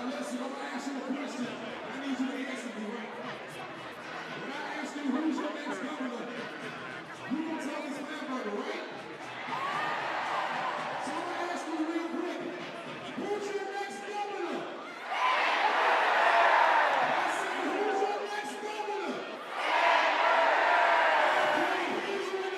listen, I'm gonna ask you a question. I need you to answer me right. When I ask you who's your next governor, you gonna tell me Spanberger, right? So I'm gonna ask you real quick. Who's your next governor? I said, who's your next governor? I can't hear you in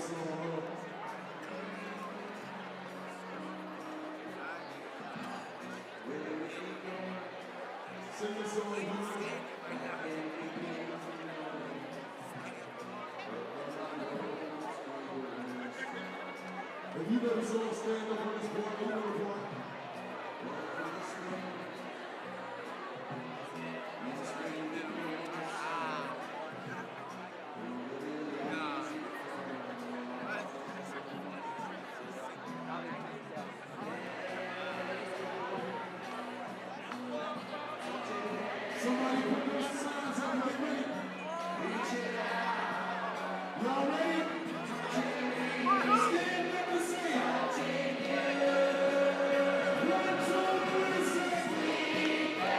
Sing the song, if you know the song, stand up on this board. You know the board. Somebody put those signs up. Y'all ready? Y'all ready? Stand up and say it. 1, 2, 3, say it.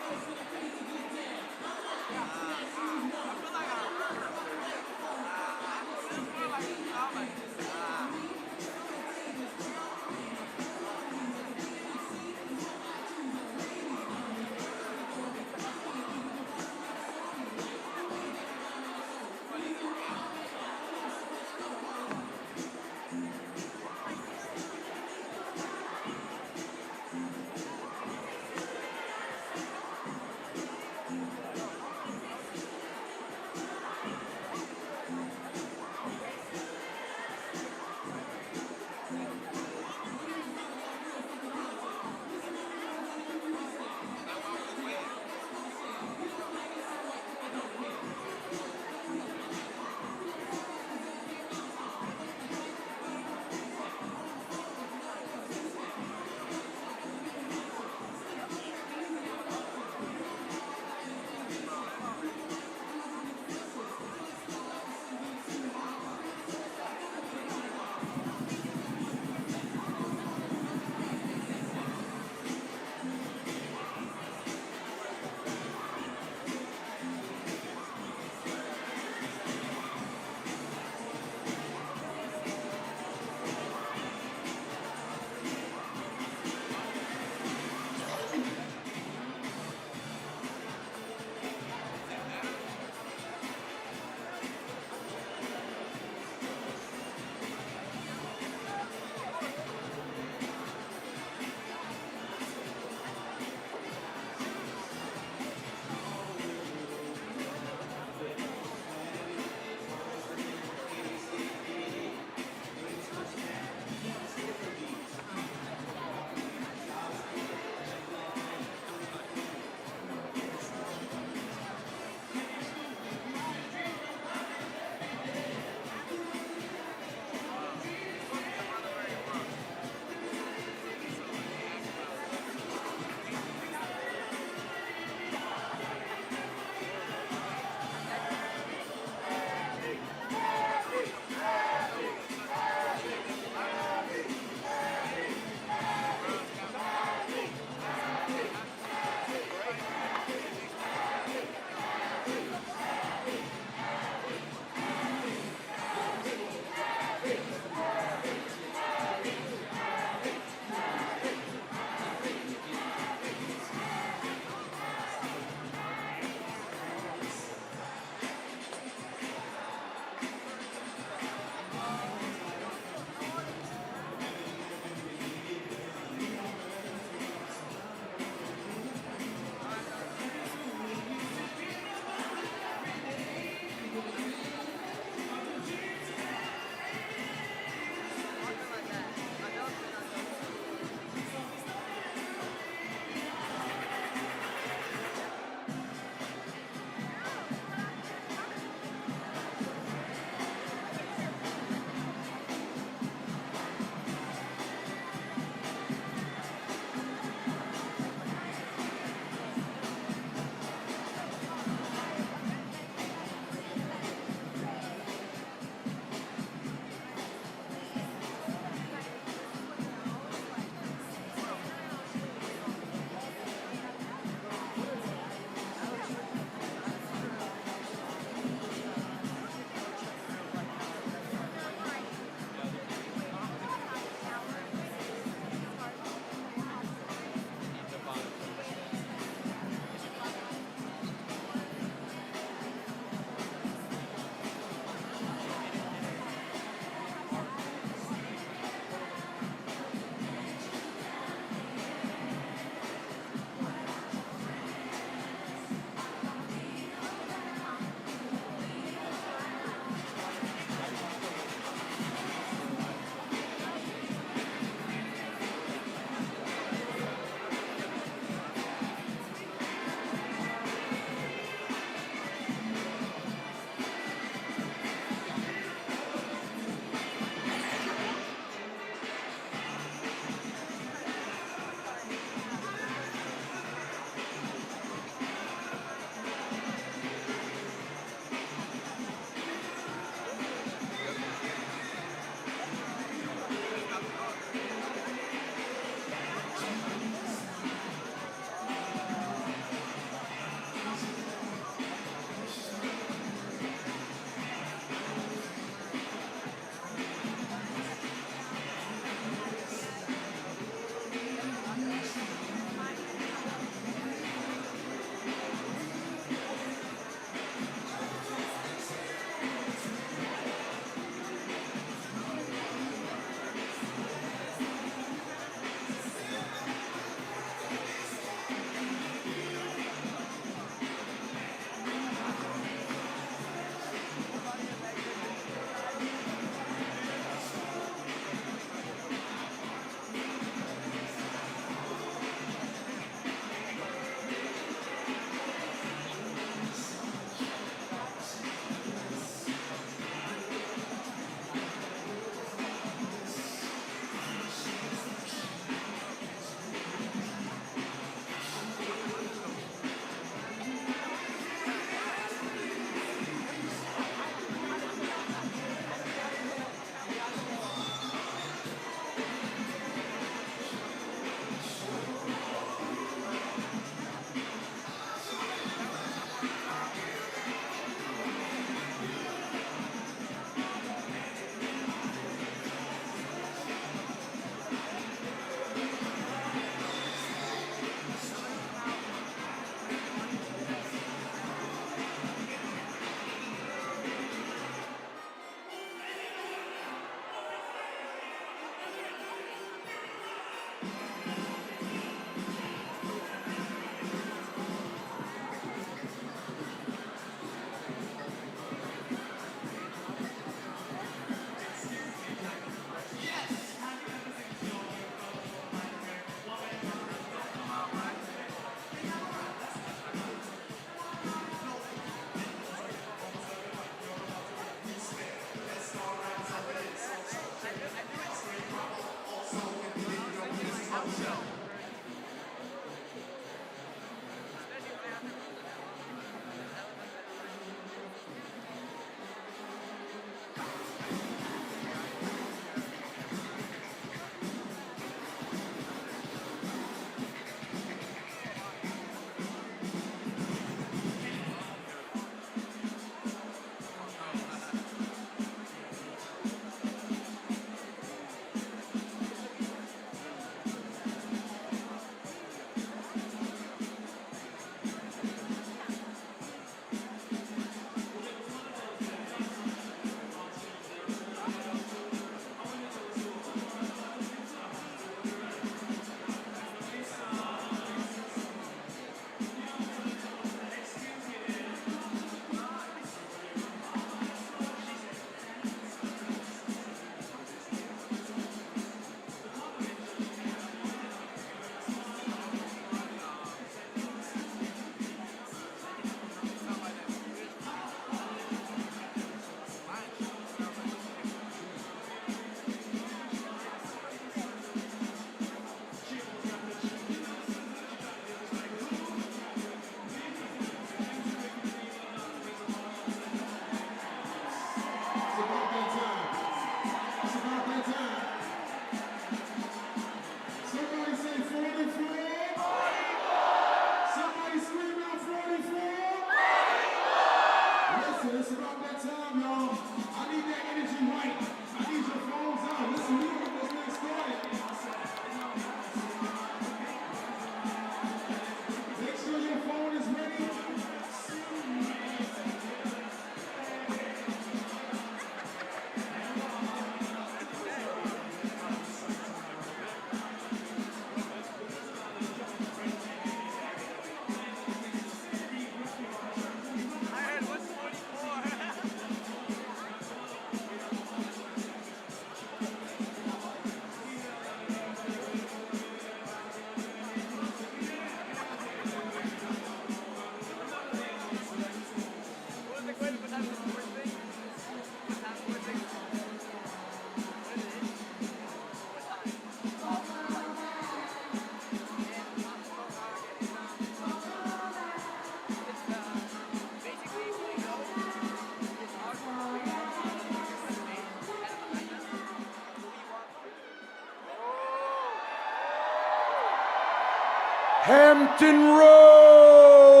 Hampton Roads.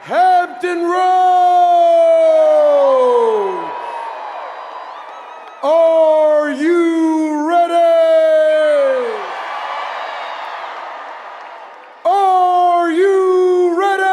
Hampton Roads. Are you ready? Are you ready?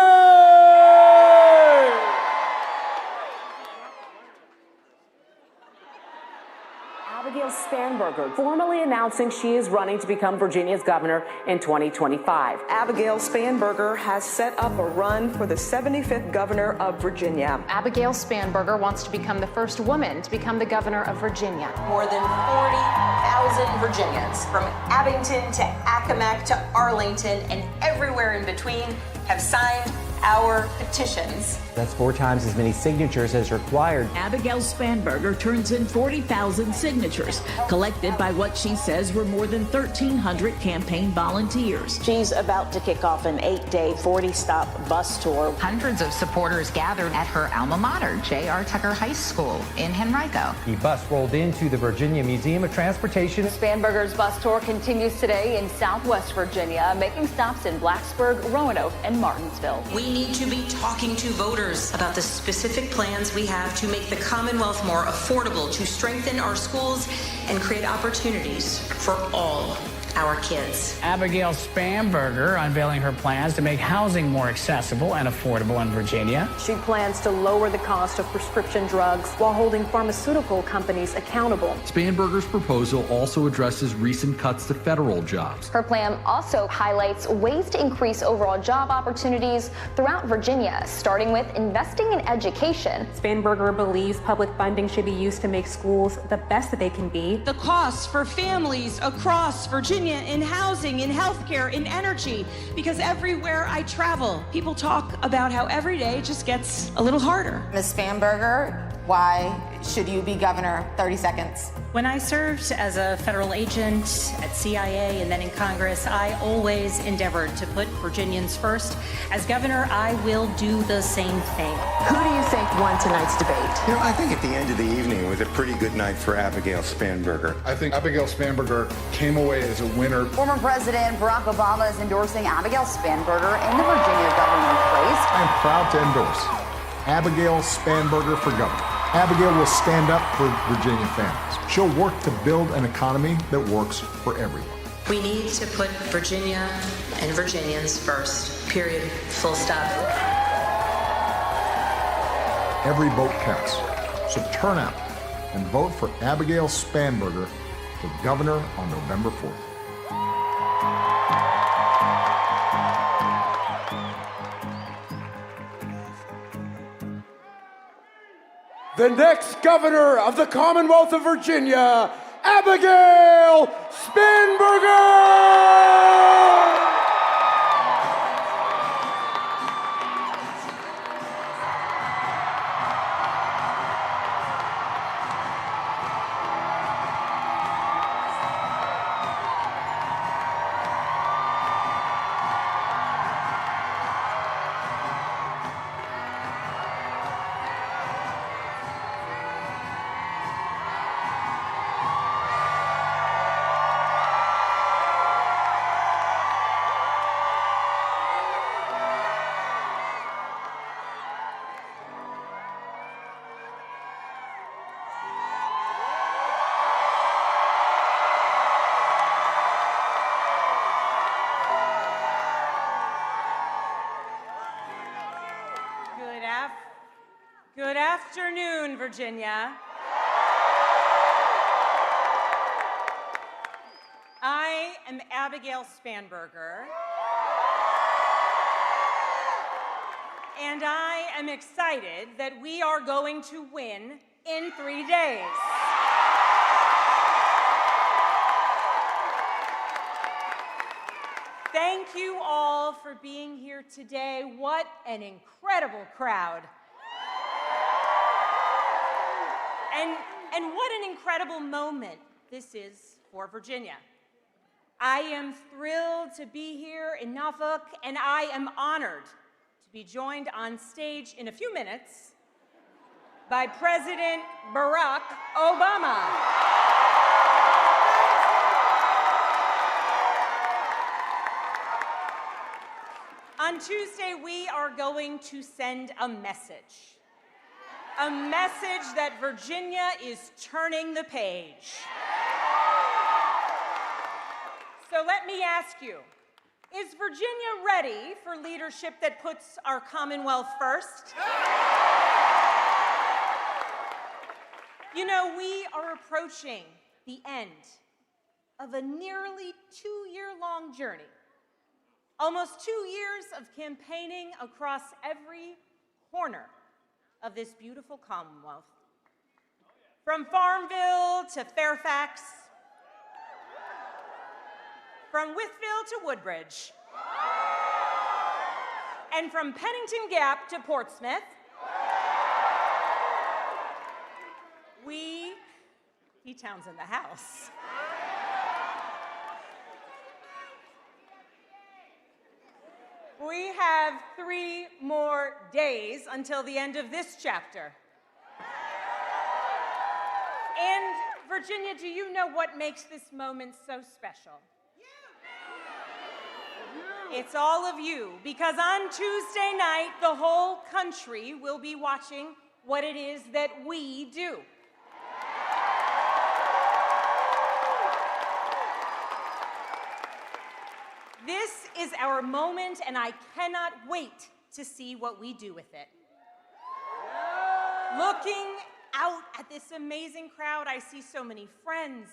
Abigail Spanberger formally announcing she is running to become Virginia's governor in 2025. Abigail Spanberger has set up a run for the 75th governor of Virginia. Abigail Spanberger wants to become the first woman to become the governor of Virginia. More than 40,000 Virginians, from Abington to Accomack to Arlington and everywhere in between, have signed our petitions. That's 4 times as many signatures as required. Abigail Spanberger turns in 40,000 signatures, collected by what she says were more than 1,300 campaign volunteers. She's about to kick off an 8-day, 40-stop bus tour. Hundreds of supporters gathered at her alma mater, J.R. Tucker High School in Henrico. The bus rolled into the Virginia Museum of Transportation. Spanberger's bus tour continues today in Southwest Virginia, making stops in Blacksburg, Roanoke, and Martinsville. We need to be talking to voters about the specific plans we have to make the Commonwealth more affordable, to strengthen our schools and create opportunities for all our kids. Abigail Spanberger unveiling her plans to make housing more accessible and affordable in Virginia. She plans to lower the cost of prescription drugs while holding pharmaceutical companies accountable. Spanberger's proposal also addresses recent cuts to federal jobs. Her plan also highlights ways to increase overall job opportunities throughout Virginia, starting with investing in education. Spanberger believes public funding should be used to make schools the best that they can be. The costs for families across Virginia in housing, in healthcare, in energy, because everywhere I travel, people talk about how every day just gets a little harder. Ms. Spanberger, why should you be governor? 30 seconds. When I served as a federal agent at CIA and then in Congress, I always endeavored to put Virginians first. As governor, I will do the same thing. Who do you think won tonight's debate? You know, I think at the end of the evening it was a pretty good night for Abigail Spanberger. I think Abigail Spanberger came away as a winner. Former President Barack Obama is endorsing Abigail Spanberger in the Virginia governor's race. I am proud to endorse Abigail Spanberger for governor. Abigail will stand up for Virginia families. She'll work to build an economy that works for everyone. We need to put Virginia and Virginians first, period, full stop. Every vote counts. So turn out and vote for Abigail Spanberger for governor on November 4th. The next governor of the Commonwealth of Virginia, Abigail Spanberger! Good afternoon, Virginia. I am Abigail Spanberger, and I am excited that we are going to win in 3 days. Thank you all for being here today. What an incredible crowd. And what an incredible moment this is for Virginia. I am thrilled to be here in Norfolk, and I am honored to be joined on stage in a few minutes by President Barack Obama. On Tuesday, we are going to send a message. A message that Virginia is turning the page. So let me ask you, is Virginia ready for leadership that puts our Commonwealth first? You know, we are approaching the end of a nearly 2-year-long journey. Almost 2 years of campaigning across every corner of this beautiful Commonwealth. From Farmville to Fairfax, from Wytheville to Woodbridge, and from Pennington Gap to Portsmouth, P-Town's in the house. We have 3 more days until the end of this chapter. And Virginia, do you know what makes this moment so special? It's all of you, because on Tuesday night, the whole country will be watching what it is that we do. This is our moment, and I cannot wait to see what we do with it. Looking out at this amazing crowd, I see so many friends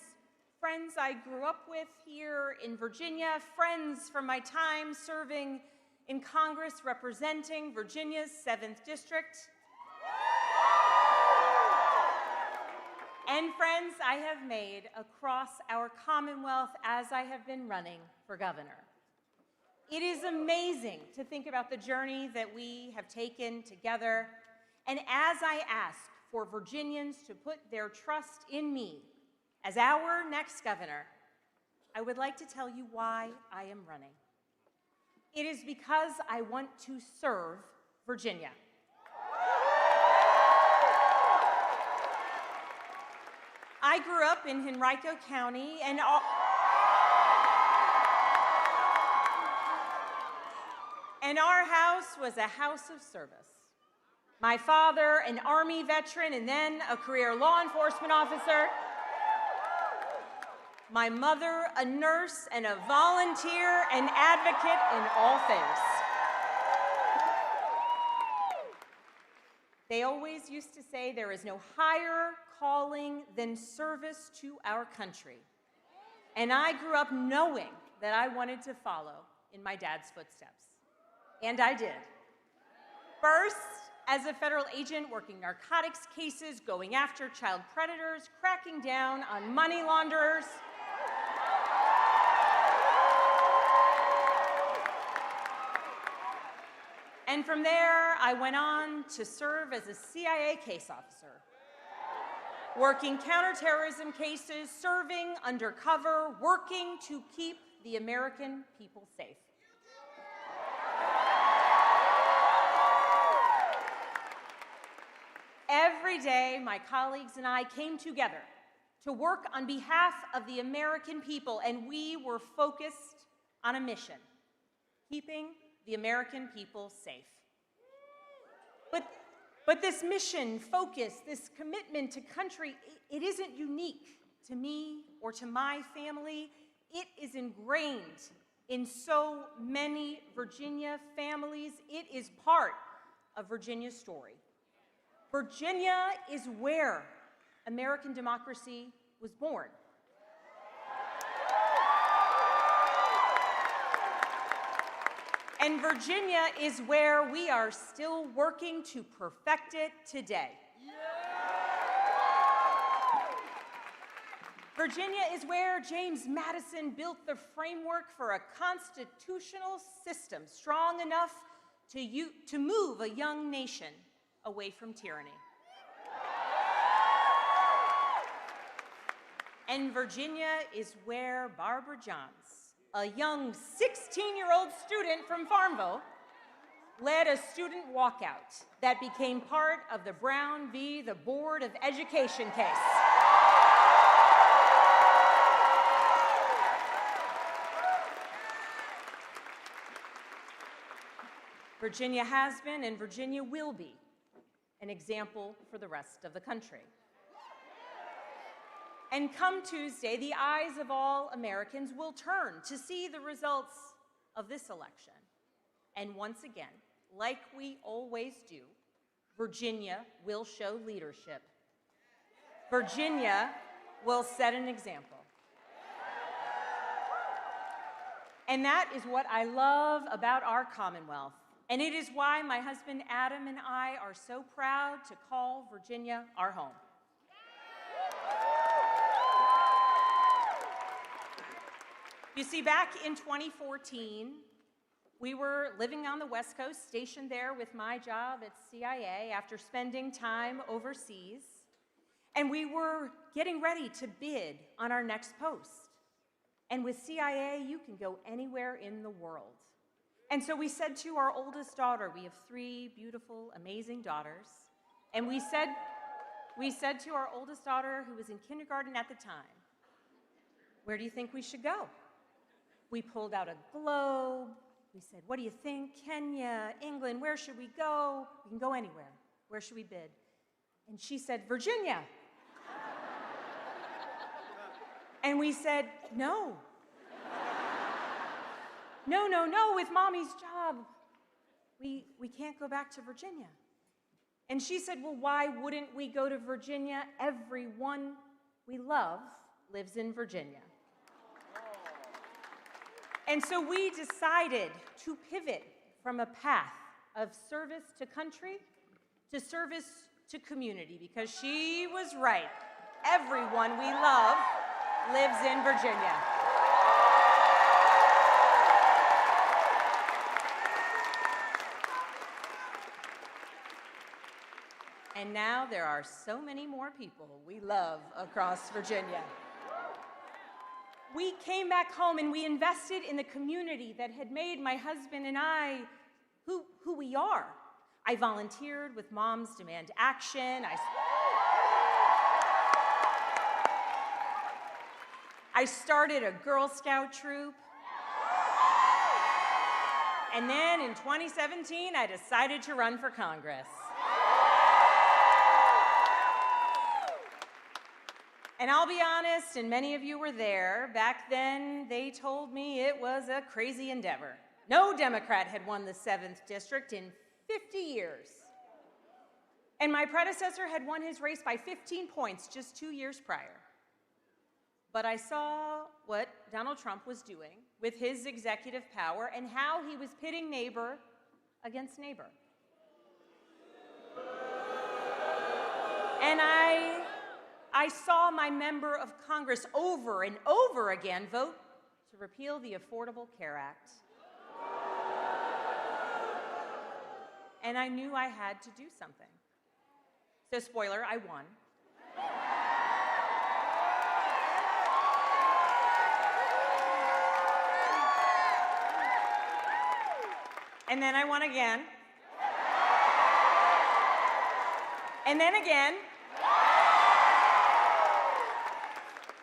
I grew up with here in Virginia, friends from my time serving in Congress representing Virginia's 7th District, and friends I have made across our Commonwealth as I have been running for governor. It is amazing to think about the journey that we have taken together, and as I ask for Virginians to put their trust in me as our next governor, I would like to tell you why I am running. It is because I want to serve Virginia. I grew up in Henrico County, and our house was a house of service. My father, an Army veteran and then a career law enforcement officer. My mother, a nurse and a volunteer and advocate in all things. They always used to say there is no higher calling than service to our country. And I grew up knowing that I wanted to follow in my dad's footsteps. And I did. First, as a federal agent working narcotics cases, going after child predators, cracking down on money launderers. And from there, I went on to serve as a CIA case officer, working counterterrorism cases, serving undercover, working to keep the American people safe. Every day, my colleagues and I came together to work on behalf of the American people, and we were focused on a mission, keeping the American people safe. But this mission, focus, this commitment to country, it isn't unique to me or to my family. It is ingrained in so many Virginia families. It is part of Virginia's story. Virginia is where American democracy was born. And Virginia is where we are still working to perfect it today. Virginia is where James Madison built the framework for a constitutional system strong enough to move a young nation away from tyranny. And Virginia is where Barbara Johns, a young 16-year-old student from Farmville, led a student walkout that became part of the Brown v. the Board of Education case. Virginia has been and Virginia will be an example for the rest of the country. And come Tuesday, the eyes of all Americans will turn to see the results of this election. And once again, like we always do, Virginia will show leadership. Virginia will set an example. And that is what I love about our Commonwealth. And it is why my husband Adam and I are so proud to call Virginia our home. You see, back in 2014, we were living on the West Coast, stationed there with my job at CIA after spending time overseas. And we were getting ready to bid on our next post. And with CIA, you can go anywhere in the world. And so we said to our oldest daughter, we have 3 beautiful, amazing daughters, and we said to our oldest daughter, who was in kindergarten at the time, where do you think we should go? We pulled out a globe. We said, what do you think? Kenya, England, where should we go? We can go anywhere. Where should we bid? And she said, Virginia. And we said, no. No, with Mommy's job, we can't go back to Virginia. And she said, well, why wouldn't we go to Virginia? Everyone we love lives in Virginia. And so we decided to pivot from a path of service to country to service to community, because she was right. Everyone we love lives in Virginia. And now there are so many more people we love across Virginia. We came back home and we invested in the community that had made my husband and I who we are. I volunteered with Moms Demand Action. I started a Girl Scout troop. And then in 2017, I decided to run for Congress. And I'll be honest, and many of you were there, back then they told me it was a crazy endeavor. No Democrat had won the 7th district in 50 years. And my predecessor had won his race by 15 points just 2 years prior. But I saw what Donald Trump was doing with his executive power and how he was pitting neighbor against neighbor. And I saw my member of Congress over and over again vote to repeal the Affordable Care Act. And I knew I had to do something. So spoiler, I won. And then I won again. And then again.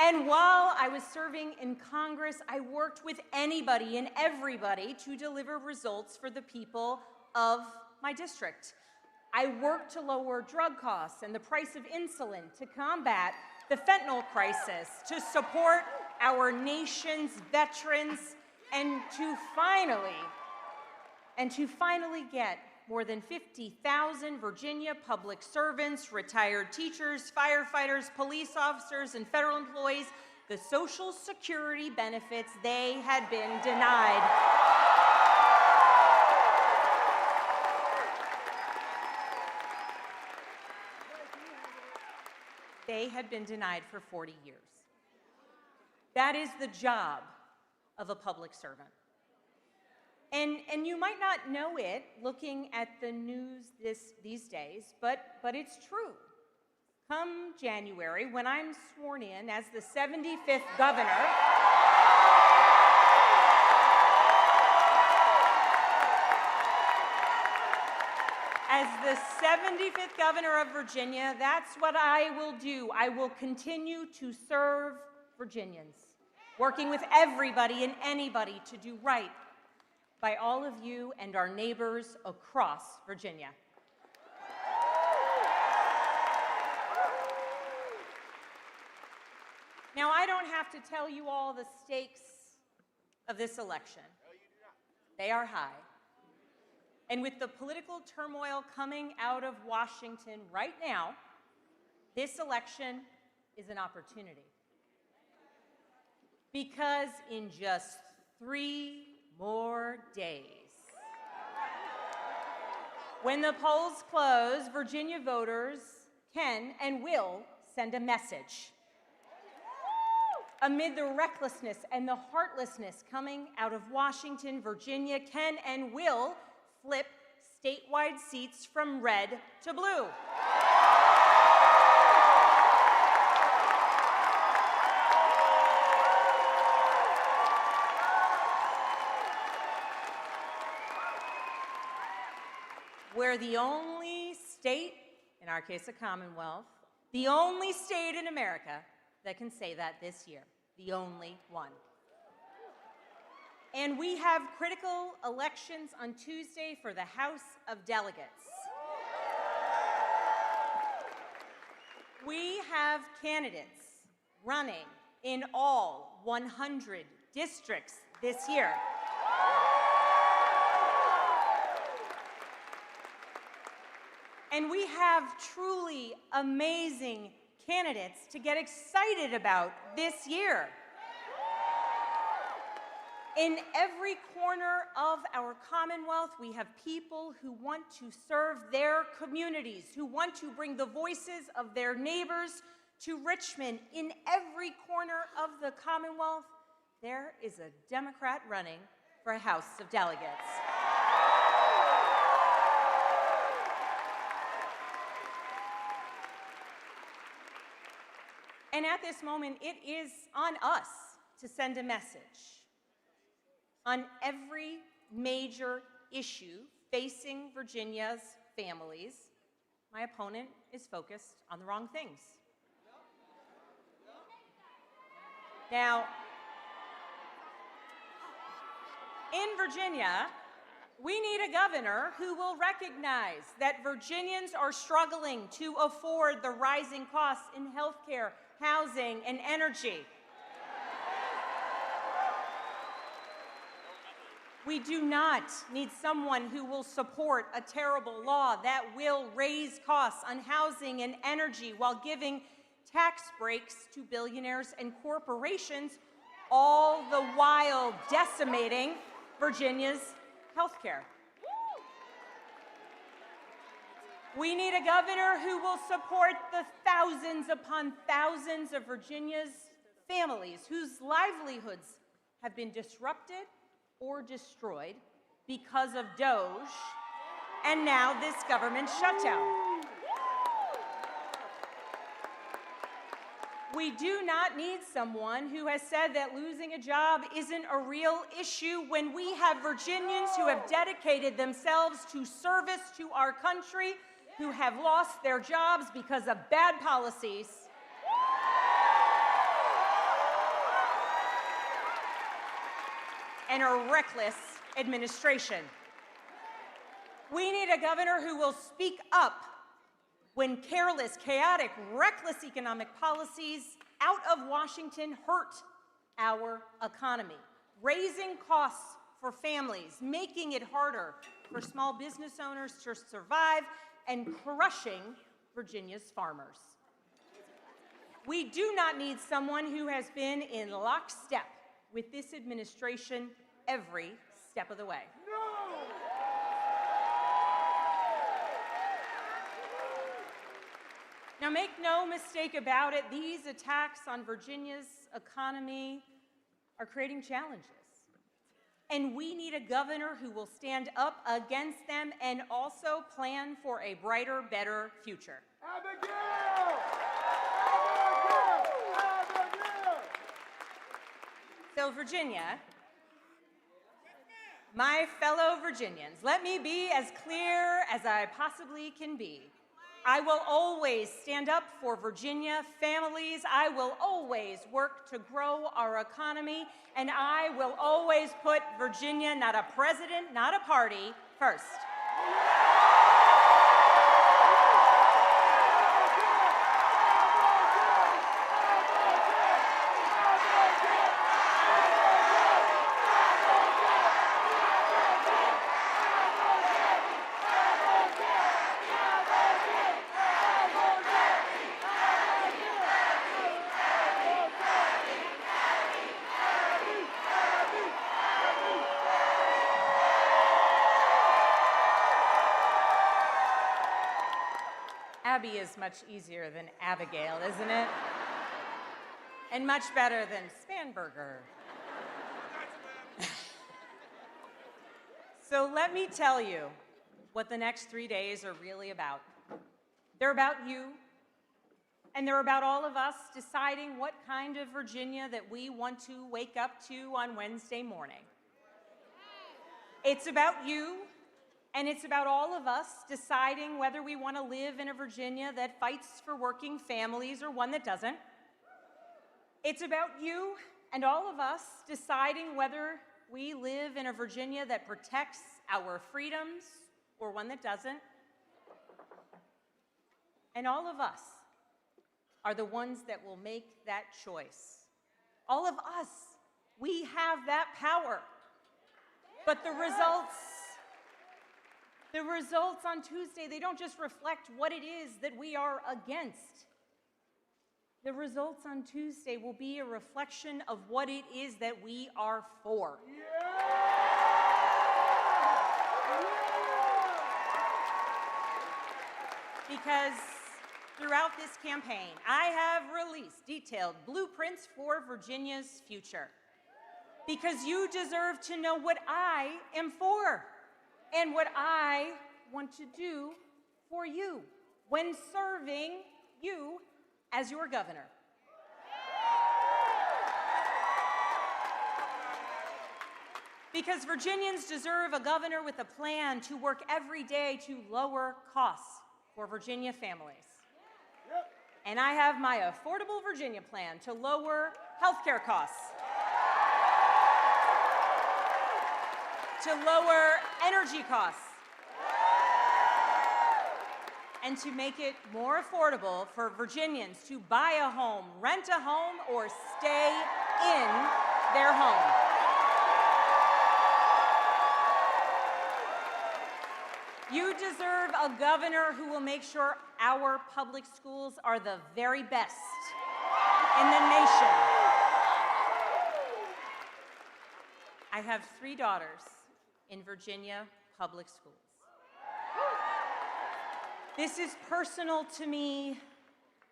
And while I was serving in Congress, I worked with anybody and everybody to deliver results for the people of my district. I worked to lower drug costs and the price of insulin, to combat the fentanyl crisis, to support our nation's veterans, and to finally get more than 50,000 Virginia public servants, retired teachers, firefighters, police officers, and federal employees the Social Security benefits they had been denied. They had been denied for 40 years. That is the job of a public servant. And you might not know it looking at the news these days, but it's true. Come January, when I'm sworn in as the 75th governor, of Virginia, that's what I will do. I will continue to serve Virginians, working with everybody and anybody to do right by all of you and our neighbors across Virginia. Now, I don't have to tell you all the stakes of this election. They are high. And with the political turmoil coming out of Washington right now, this election is an opportunity. Because in just 3 more days, when the polls close, Virginia voters can and will send a message. Amid the recklessness and the heartlessness coming out of Washington, Virginia can and will flip statewide seats from red to blue. We're the only state, in our case a Commonwealth, the only state in America that can say that this year, the only one. And we have critical elections on Tuesday for the House of Delegates. We have candidates running in all 100 districts this year. And we have truly amazing candidates to get excited about this year. In every corner of our Commonwealth, we have people who want to serve their communities, who want to bring the voices of their neighbors to Richmond. In every corner of the Commonwealth, there is a Democrat running for a House of Delegates. And at this moment, it is on us to send a message. On every major issue facing Virginia's families, my opponent is focused on the wrong things. Now, in Virginia, we need a governor who will recognize that Virginians are struggling to afford the rising costs in healthcare, housing, and energy. We do not need someone who will support a terrible law that will raise costs on housing and energy while giving tax breaks to billionaires and corporations, all the while decimating Virginia's healthcare. We need a governor who will support the thousands upon thousands of Virginia's families whose livelihoods have been disrupted or destroyed because of DOGE and now this government shutdown. We do not need someone who has said that losing a job isn't a real issue when we have Virginians who have dedicated themselves to service to our country, who have lost their jobs because of bad policies. And a reckless administration. We need a governor who will speak up when careless, chaotic, reckless economic policies out of Washington hurt our economy, raising costs for families, making it harder for small business owners to survive, and crushing Virginia's farmers. We do not need someone who has been in lockstep with this administration every step of the way. Now, make no mistake about it, these attacks on Virginia's economy are creating challenges. And we need a governor who will stand up against them and also plan for a brighter, better future. Abigail! So, Virginia, my fellow Virginians, let me be as clear as I possibly can be. I will always stand up for Virginia families. I will always work to grow our economy. And I will always put Virginia, not a president, not a party, first. Abby is much easier than Abigail, isn't it? And much better than Spanberger. So let me tell you what the next 3 days are really about. They're about you, and they're about all of us deciding what kind of Virginia that we want to wake up to on Wednesday morning. It's about you. And it's about all of us deciding whether we want to live in a Virginia that fights for working families or one that doesn't. It's about you and all of us deciding whether we live in a Virginia that protects our freedoms or one that doesn't. And all of us are the ones that will make that choice. All of us, we have that power. But the results on Tuesday, they don't just reflect what it is that we are against. The results on Tuesday will be a reflection of what it is that we are for. Because throughout this campaign, I have released detailed blueprints for Virginia's future. Because you deserve to know what I am for. And what I want to do for you when serving you as your governor. Because Virginians deserve a governor with a plan to work every day to lower costs for Virginia families. And I have my Affordable Virginia plan to lower healthcare costs, to lower energy costs, and to make it more affordable for Virginians to buy a home, rent a home, or stay in their home. You deserve a governor who will make sure our public schools are the very best in the nation. I have 3 daughters in Virginia public schools. This is personal to me,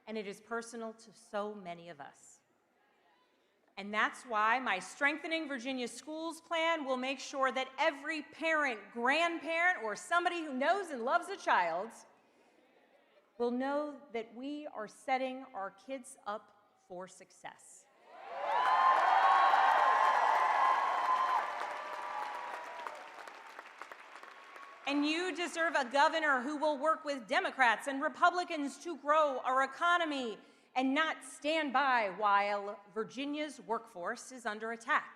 and it is personal to so many of us. And that's why my Strengthening Virginia Schools plan will make sure that every parent, grandparent, or somebody who knows and loves a child will know that we are setting our kids up for success. And you deserve a governor who will work with Democrats and Republicans to grow our economy and not stand by while Virginia's workforce is under attack.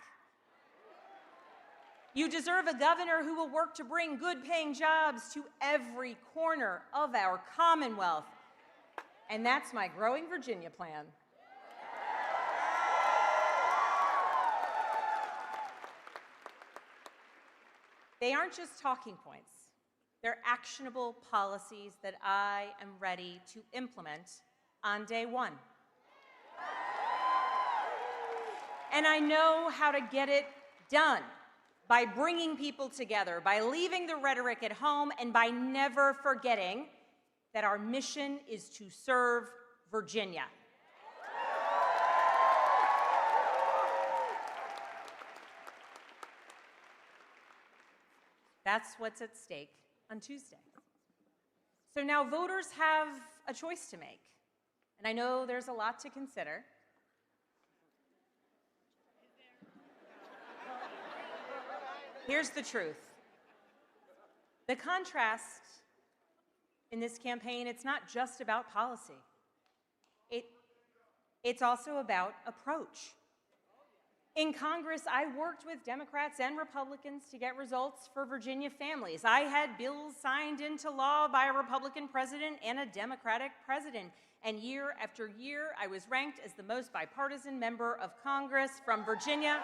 You deserve a governor who will work to bring good-paying jobs to every corner of our Commonwealth. And that's my Growing Virginia plan. They aren't just talking points. They're actionable policies that I am ready to implement on day one. And I know how to get it done by bringing people together, by leaving the rhetoric at home, and by never forgetting that our mission is to serve Virginia. That's what's at stake on Tuesday. So now voters have a choice to make, and I know there's a lot to consider. Here's the truth. The contrast in this campaign, it's not just about policy. It's also about approach. In Congress, I worked with Democrats and Republicans to get results for Virginia families. I had bills signed into law by a Republican president and a Democratic president. And year after year, I was ranked as the most bipartisan member of Congress from Virginia.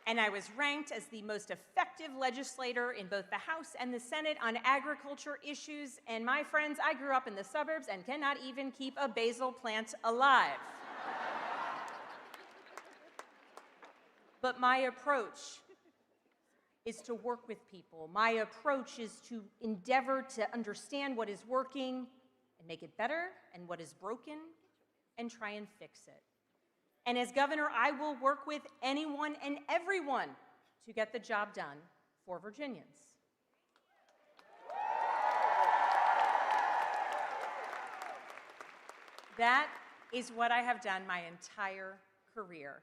And I was ranked as the most effective legislator in both the House and the Senate on agriculture issues. And my friends, I grew up in the suburbs and cannot even keep a basil plant alive. But my approach is to work with people. My approach is to endeavor to understand what is working and make it better, and what is broken and try and fix it. And as governor, I will work with anyone and everyone to get the job done for Virginians. That is what I have done my entire career.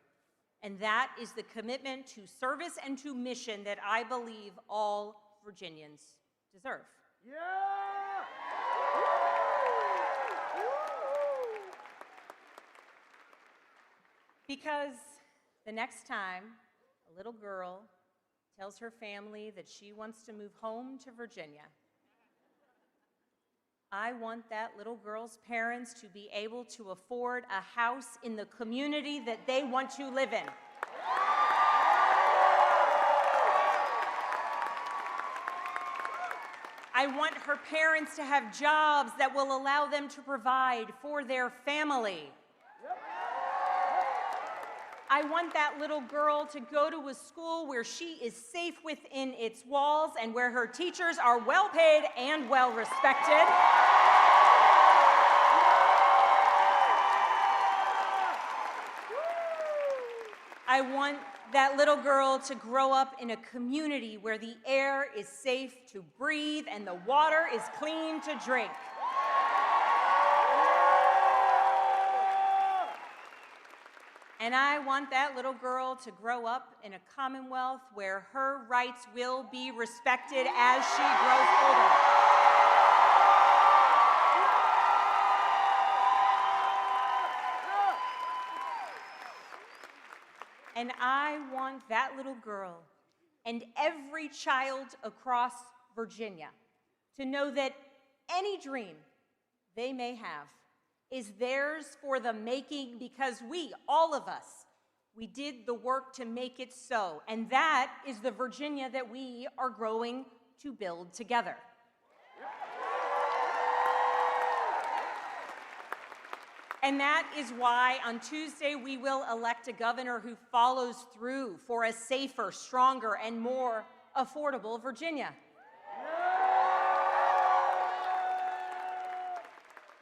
And that is the commitment to service and to mission that I believe all Virginians deserve. Yeah! Because the next time a little girl tells her family that she wants to move home to Virginia, I want that little girl's parents to be able to afford a house in the community that they want to live in. I want her parents to have jobs that will allow them to provide for their family. I want that little girl to go to a school where she is safe within its walls and where her teachers are well paid and well respected. I want that little girl to grow up in a community where the air is safe to breathe and the water is clean to drink. And I want that little girl to grow up in a commonwealth where her rights will be respected as she grows older. And I want that little girl and every child across Virginia to know that any dream they may have is theirs for the making, because we, all of us, we did the work to make it so. And that is the Virginia that we are growing to build together. And that is why on Tuesday we will elect a governor who follows through for a safer, stronger, and more affordable Virginia.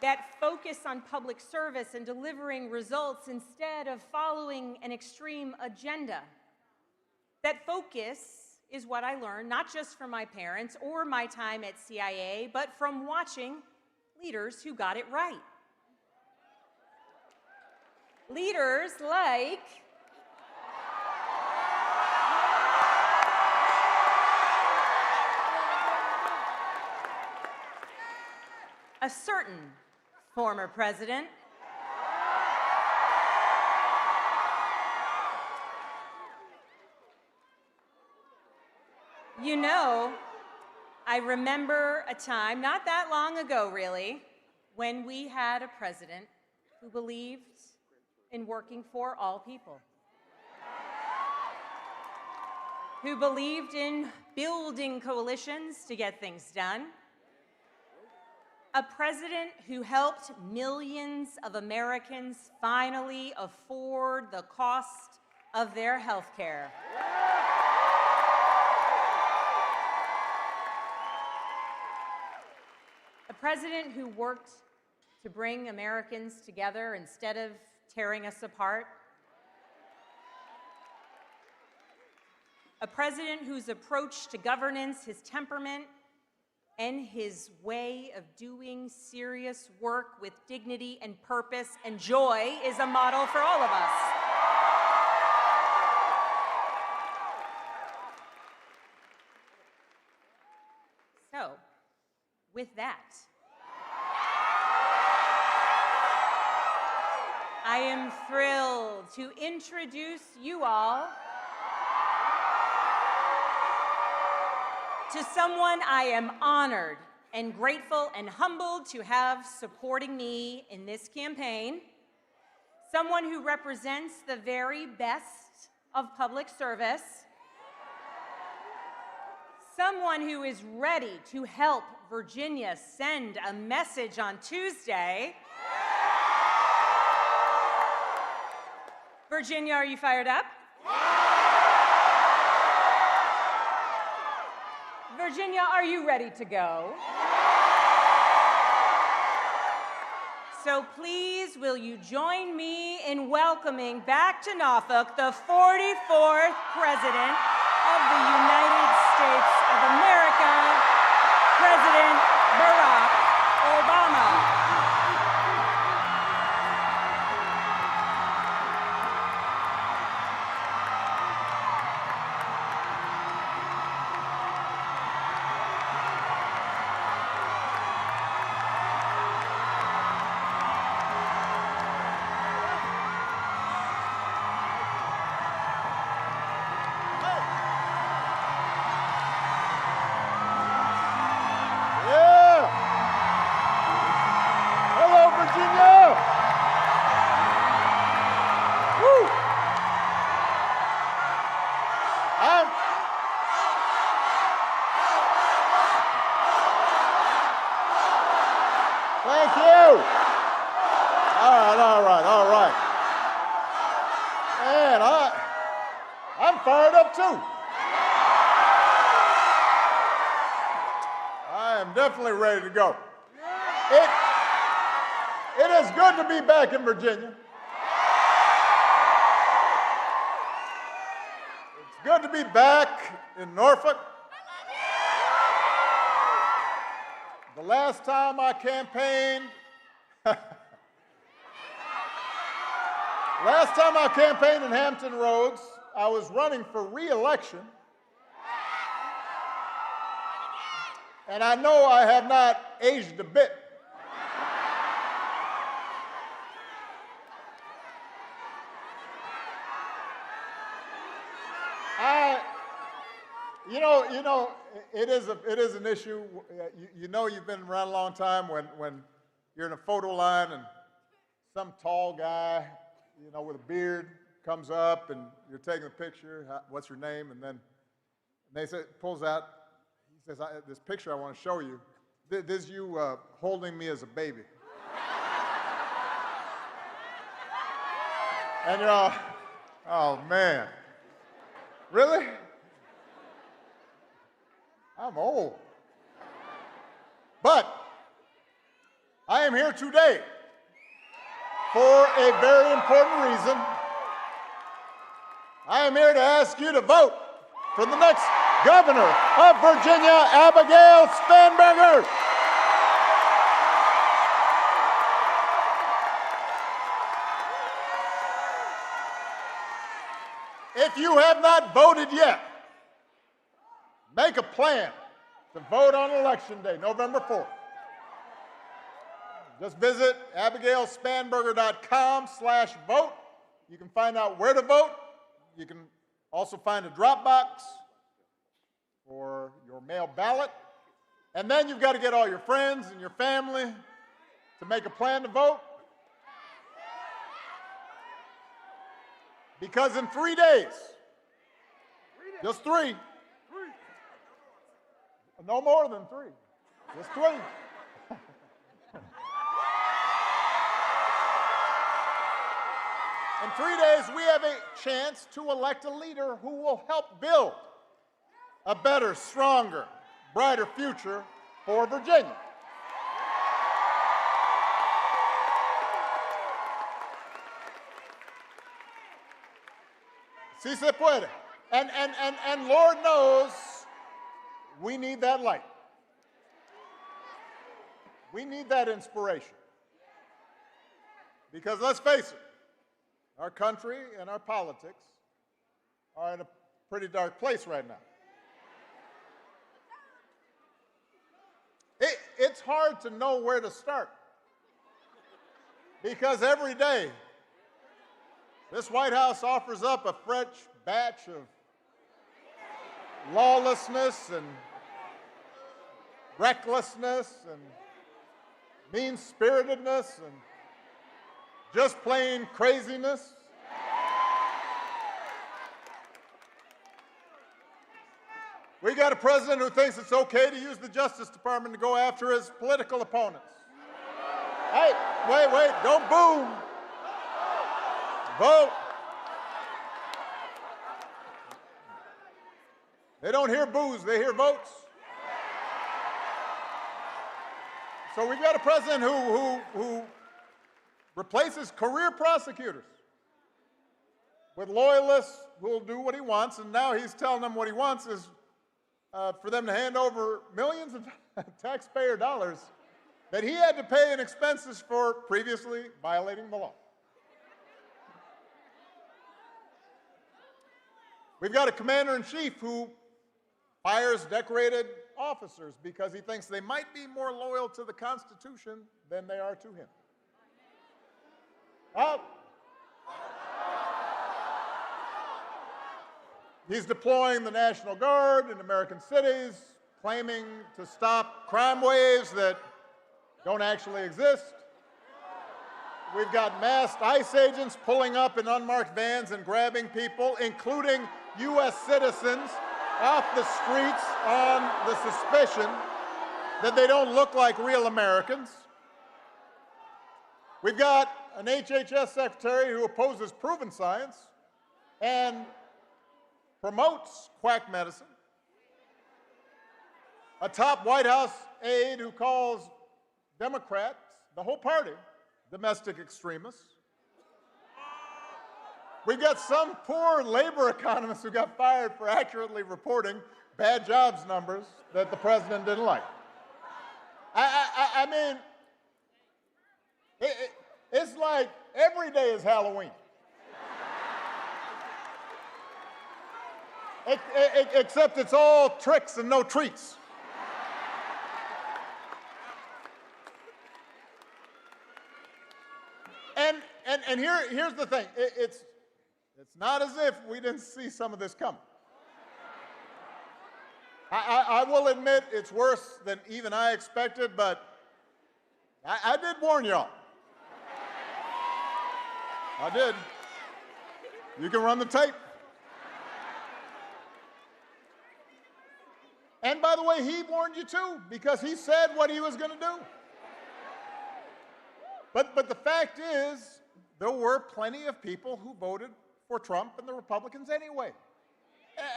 That focus on public service and delivering results instead of following an extreme agenda. That focus is what I learned, not just from my parents or my time at CIA, but from watching leaders who got it right. Leaders like a certain former president You know, I remember a time, not that long ago really, when we had a president who believed in working for all people, who believed in building coalitions to get things done, a president who helped millions of Americans finally afford the cost of their health care. A president who worked to bring Americans together instead of tearing us apart. A president whose approach to governance, his temperament, and his way of doing serious work with dignity and purpose and joy is a model for all of us. with that, I am thrilled to introduce you all to someone I am honored and grateful and humbled to have supporting me in this campaign, someone who represents the very best of public service, someone who is ready to help Virginia send a message on Tuesday. Virginia, are you fired up? Virginia, are you ready to go? So please, will you join me in welcoming back to Norfolk the 44th President of the United States of America, President Barack Obama. Thank you. All right. Man, I'm fired up too. I am definitely ready to go. It is good to be back in Virginia. It's good to be back in Norfolk. The last time I campaigned, in Hampton Roads, I was running for re-election. And I know I have not aged a bit. It is an issue. You know you've been around a long time when you're in a photo line and some tall guy, with a beard comes up and you're taking a picture. What's your name? And then pulls out. He says, "This picture I want to show you. This is you holding me as a baby." And you're all, "Oh man, really? I'm old." But I am here today for a very important reason. I am here to ask you to vote for the next governor of Virginia, Abigail Spanberger. If you have not voted yet, make a plan to vote on Election Day, November 4th. Just visit abigailspanberger.com/vote. You can find out where to vote. You can also find a drop box for your mail ballot. And then you've got to get all your friends and your family to make a plan to vote. Because in 3 days, just 3, no more than 3, just 3. In 3 days, we have a chance to elect a leader who will help build a better, stronger, brighter future for Virginia. Si se puede. And Lord knows we need that light. We need that inspiration. Because let's face it, our country and our politics are in a pretty dark place right now. it's hard to know where to start. Because every day, this White House offers up a fresh batch of lawlessness and recklessness and mean-spiritedness and just plain craziness. We got a president who thinks it's okay to use the Justice Department to go after his political opponents. Hey, wait, don't boo. Vote. They don't hear boos, they hear votes. So we've got a president who replaces career prosecutors with loyalists who will do what he wants, and now he's telling them what he wants is for them to hand over millions of taxpayer dollars that he had to pay in expenses for previously violating the law. We've got a commander-in-chief who fires decorated officers because he thinks they might be more loyal to the Constitution than they are to him. He's deploying the National Guard in American cities, claiming to stop crime waves that don't actually exist. We've got masked ICE agents pulling up in unmarked vans and grabbing people, including U.S. citizens, off the streets on the suspicion that they don't look like real Americans. We've got an HHS secretary who opposes proven science and promotes quack medicine. A top White House aide who calls Democrats, the whole party, domestic extremists. We've got some poor labor economists who got fired for accurately reporting bad jobs numbers that the president didn't like. I mean, it's like every day is Halloween. Except it's all tricks and no treats. And here's the thing. It's not as if we didn't see some of this coming. I will admit it's worse than even I expected, but I did warn y'all. I did. You can run the tape. And by the way, he warned you too, because he said what he was going to do. But the fact is, there were plenty of people who voted for Trump and the Republicans anyway.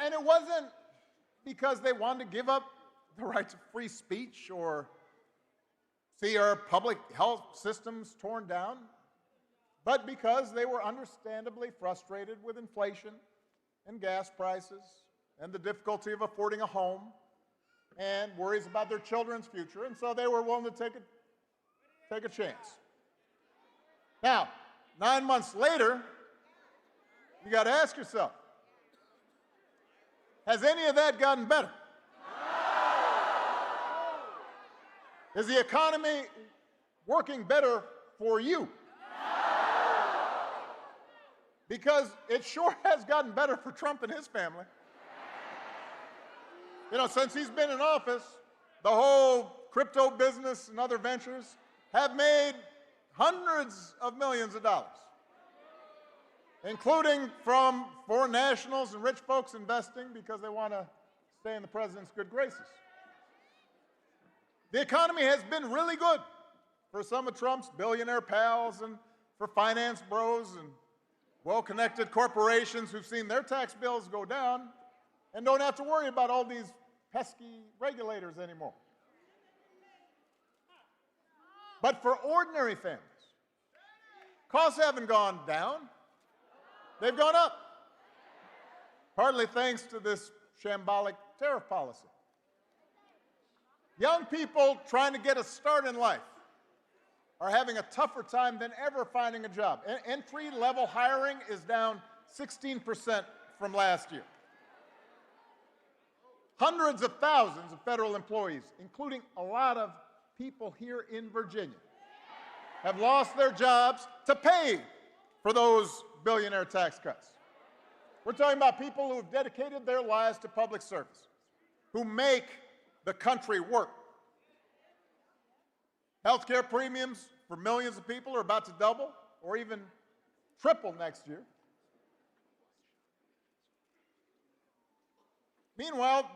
And it wasn't because they wanted to give up the right to free speech or see our public health systems torn down, but because they were understandably frustrated with inflation and gas prices and the difficulty of affording a home and worries about their children's future, and so they were willing to take a chance. Now, 9 months later, you got to ask yourself, has any of that gotten better? Is the economy working better for you? Because it sure has gotten better for Trump and his family. You know, since he's been in office, the whole crypto business and other ventures have made hundreds of millions of dollars, including from foreign nationals and rich folks investing because they want to stay in the president's good graces. The economy has been really good for some of Trump's billionaire pals and for finance bros and well-connected corporations who've seen their tax bills go down and don't have to worry about all these pesky regulators anymore. But for ordinary families, costs haven't gone down, they've gone up, partly thanks to this shambolic tariff policy. Young people trying to get a start in life are having a tougher time than ever finding a job. Entry-level hiring is down 16% from last year. Hundreds of thousands of federal employees, including a lot of people here in Virginia have lost their jobs to pay for those billionaire tax cuts. We're talking about people who have dedicated their lives to public service, who make the country work. Healthcare premiums for millions of people are about to double or even triple next year. Meanwhile,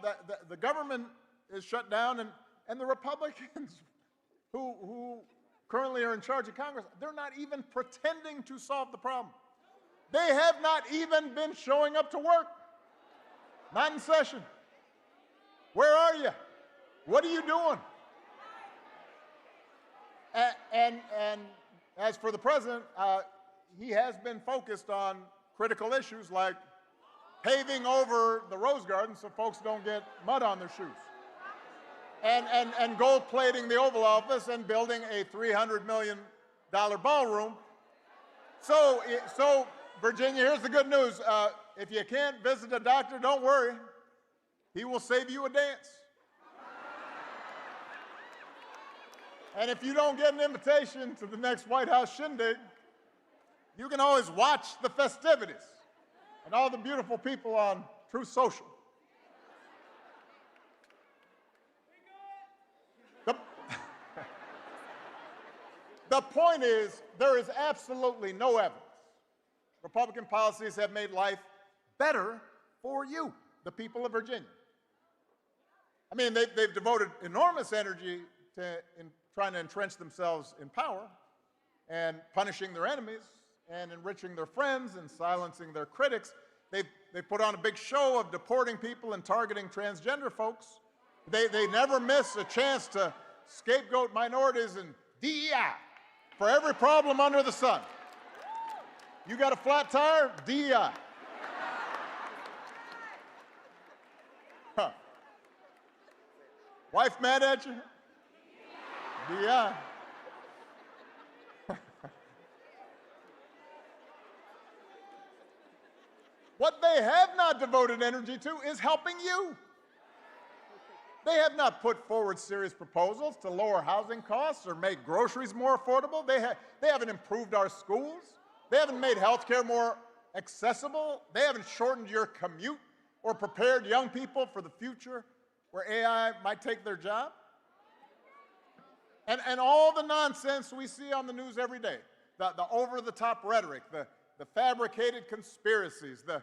the government is shut down, and the Republicans who currently are in charge of Congress, they're not even pretending to solve the problem. They have not even been showing up to work. Not in session. Where are you? What are you doing? And as for the president, he has been focused on critical issues like paving over the Rose Garden so folks don't get mud on their shoes, and gold plating the Oval Office and building a $300 million ballroom. So Virginia, here's the good news. If you can't visit a doctor, don't worry. He will save you a dance. And if you don't get an invitation to the next White House shindig, you can always watch the festivities and all the beautiful people on Truth Social. The point is, there is absolutely no evidence Republican policies have made life better for you, the people of Virginia. I mean, they've devoted enormous energy to trying to entrench themselves in power and punishing their enemies and enriching their friends and silencing their critics. They put on a big show of deporting people and targeting transgender folks. They never miss a chance to scapegoat minorities and DEI for every problem under the sun. You got a flat tire? DEI. Huh. Wife mad at you? DEI. What they have not devoted energy to is helping you. They have not put forward serious proposals to lower housing costs or make groceries more affordable. They haven't improved our schools. They haven't made health care more accessible. They haven't shortened your commute or prepared young people for the future where AI might take their job. And all the nonsense we see on the news every day, the over-the-top rhetoric, the fabricated conspiracies, the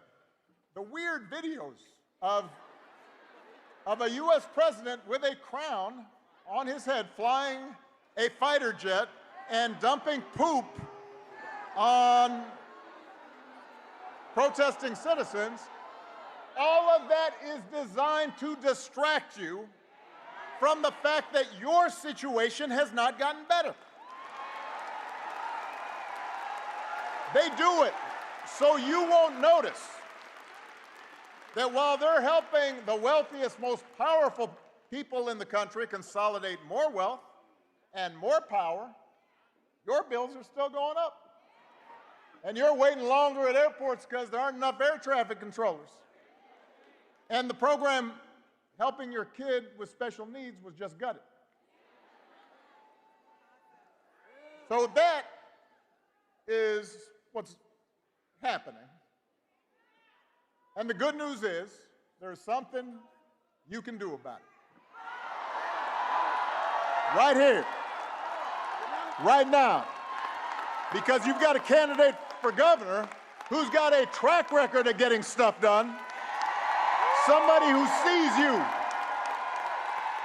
weird videos of a U.S. president with a crown on his head flying a fighter jet and dumping poop on protesting citizens, all of that is designed to distract you from the fact that your situation has not gotten better. They do it so you won't notice that while they're helping the wealthiest, most powerful people in the country consolidate more wealth and more power, your bills are still going up. And you're waiting longer at airports because there aren't enough air traffic controllers. And the program helping your kid with special needs was just gutted. So that is what's happening. And the good news is there's something you can do about it. Right here, right now. Because you've got a candidate for governor who's got a track record of getting stuff done. Somebody who sees you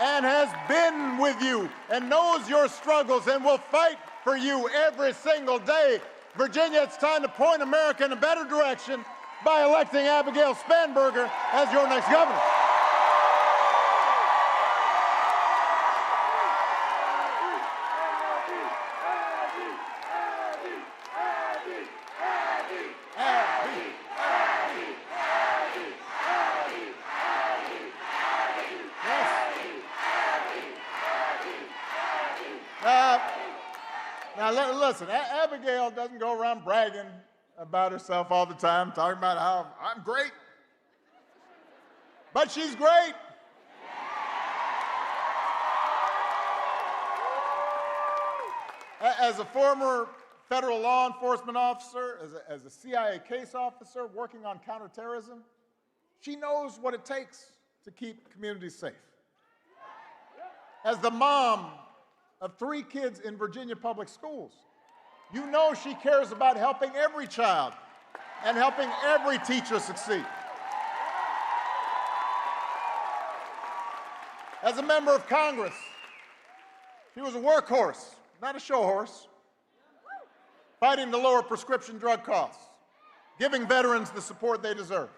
and has been with you and knows your struggles and will fight for you every single day. Virginia, it's time to point America in a better direction by electing Abigail Spanberger as your next governor. Now, listen, Abigail doesn't go around bragging about herself all the time, talking about how I'm great. But she's great. As a former federal law enforcement officer, as a CIA case officer working on counterterrorism, she knows what it takes to keep communities safe. As the mom of 3 kids in Virginia public schools, you know she cares about helping every child and helping every teacher succeed. As a member of Congress, she was a workhorse, not a show horse, fighting to lower prescription drug costs, giving veterans the support they deserve.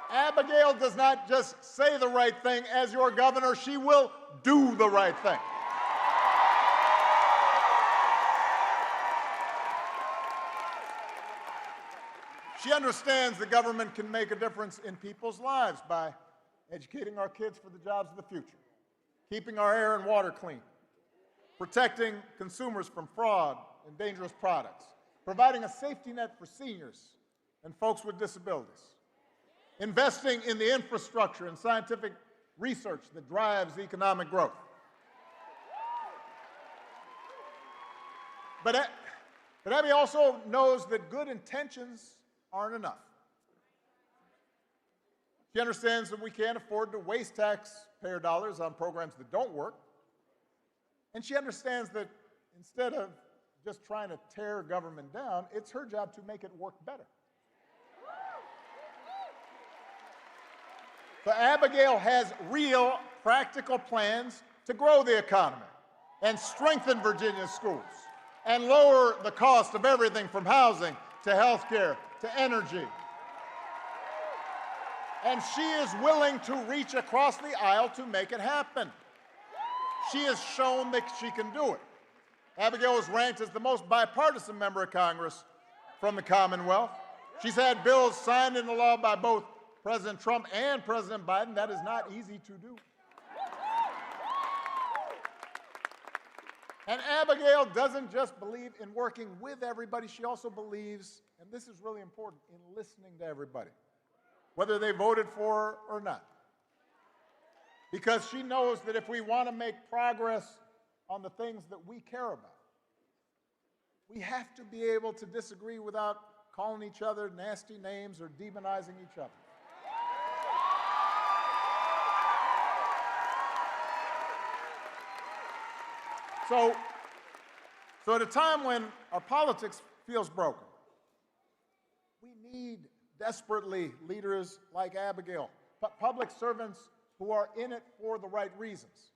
Abigail does not just say the right thing. As your governor, she will do the right thing. She understands the government can make a difference in people's lives by educating our kids for the jobs of the future, keeping our air and water clean, protecting consumers from fraud and dangerous products, providing a safety net for seniors and folks with disabilities, investing in the infrastructure and scientific research that drives economic growth. But Abby also knows that good intentions aren't enough. She understands that we can't afford to waste taxpayer dollars on programs that don't work. And she understands that instead of just trying to tear government down, it's her job to make it work better. So Abigail has real, practical plans to grow the economy and strengthen Virginia's schools and lower the cost of everything from housing to health care to energy. And she is willing to reach across the aisle to make it happen. She has shown that she can do it. Abigail is ranked as the most bipartisan member of Congress from the Commonwealth. She's had bills signed into law by both President Trump and President Biden. That is not easy to do. And Abigail doesn't just believe in working with everybody, she also believes, and this is really important, in listening to everybody, whether they voted for her or not. Because she knows that if we want to make progress on the things that we care about, we have to be able to disagree without calling each other nasty names or demonizing each other. So at a time when our politics feels broken, we need desperately leaders like Abigail, public servants who are in it for the right reasons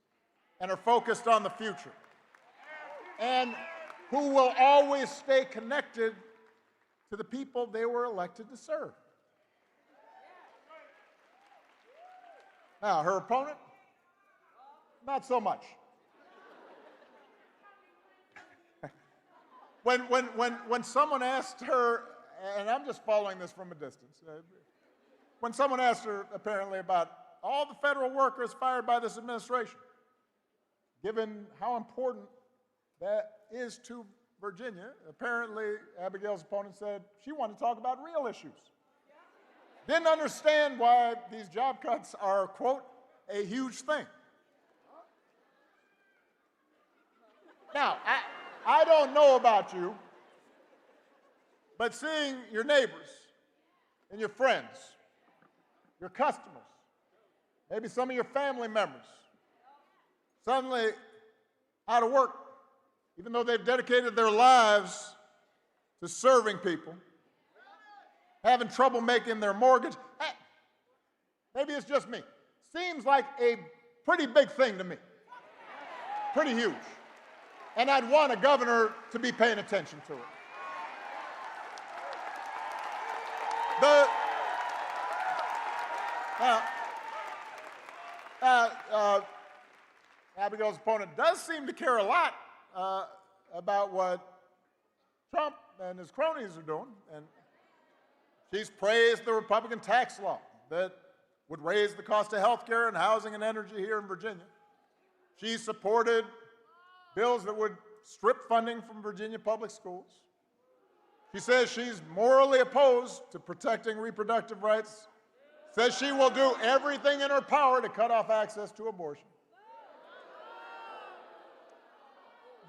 and are focused on the future, and who will always stay connected to the people they were elected to serve. Now, her opponent, not so much. When someone asked her, and I'm just following this from a distance, when someone asked her apparently about all the federal workers fired by this administration, given how important that is to Virginia, apparently Abigail's opponent said she wanted to talk about real issues. Didn't understand why these job cuts are, quote, a huge thing. Now, I don't know about you, but seeing your neighbors and your friends, your customers, maybe some of your family members, suddenly out of work, even though they've dedicated their lives to serving people, having trouble making their mortgage, maybe it's just me. Seems like a pretty big thing to me, pretty huge. And I'd want a governor to be paying attention to it. Abigail's opponent does seem to care a lot about what Trump and his cronies are doing, and she's praised the Republican tax law that would raise the cost of health care and housing and energy here in Virginia. She supported bills that would strip funding from Virginia public schools. She says she's morally opposed to protecting reproductive rights, says she will do everything in her power to cut off access to abortion.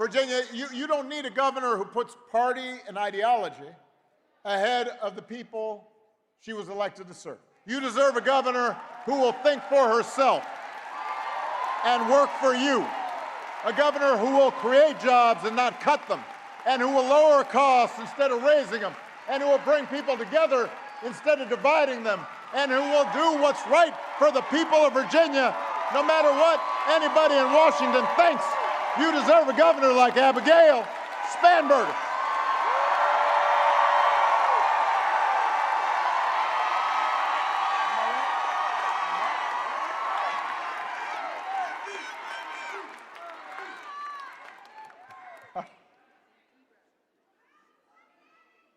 Virginia, you don't need a governor who puts party and ideology ahead of the people she was elected to serve. You deserve a governor who will think for herself and work for you. A governor who will create jobs and not cut them, and who will lower costs instead of raising them, and who will bring people together instead of dividing them, and who will do what's right for the people of Virginia, no matter what anybody in Washington thinks. You deserve a governor like Abigail Spanberger.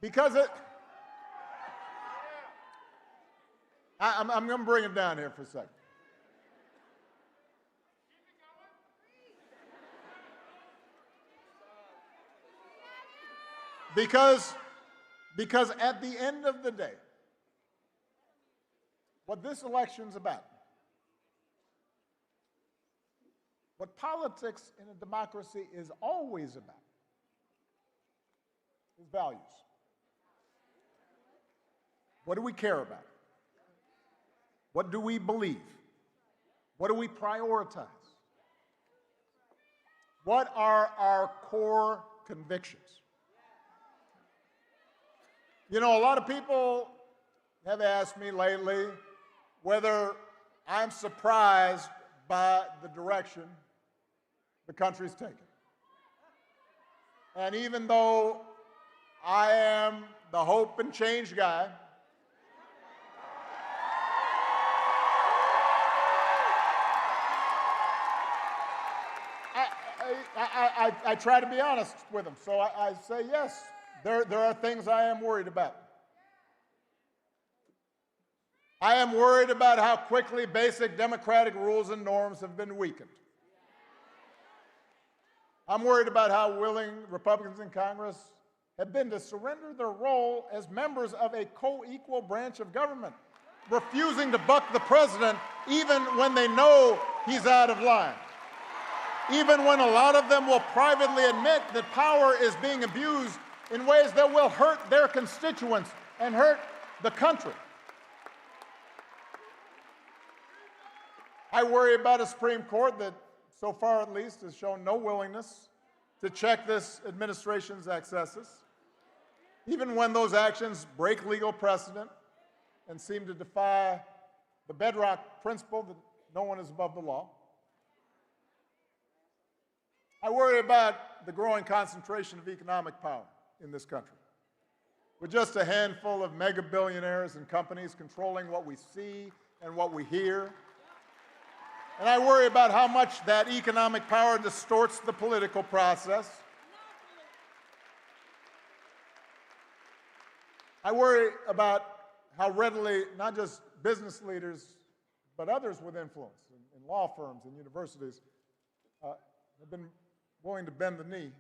Because I'm going to bring it down here for a second. Because at the end of the day, what this election's about, what politics in a democracy is always about, is values. What do we care about? What do we believe? What do we prioritize? What are our core convictions? You know, a lot of people have asked me lately whether I'm surprised by the direction the country's taken. And even though I am the hope and change guy, I try to be honest with them. So I say, yes, there are things I am worried about. I am worried about how quickly basic democratic rules and norms have been weakened. I'm worried about how willing Republicans in Congress have been to surrender their role as members of a co-equal branch of government, refusing to buck the president even when they know he's out of line. Even when a lot of them will privately admit that power is being abused in ways that will hurt their constituents and hurt the country. I worry about a Supreme Court that, so far at least, has shown no willingness to check this administration's excesses, even when those actions break legal precedent and seem to defy the bedrock principle that no one is above the law. I worry about the growing concentration of economic power in this country, with just a handful of mega billionaires and companies controlling what we see and what we hear. And I worry about how much that economic power distorts the political process. I worry about how readily not just business leaders, but others with influence in law firms and universities have been willing to bend the knee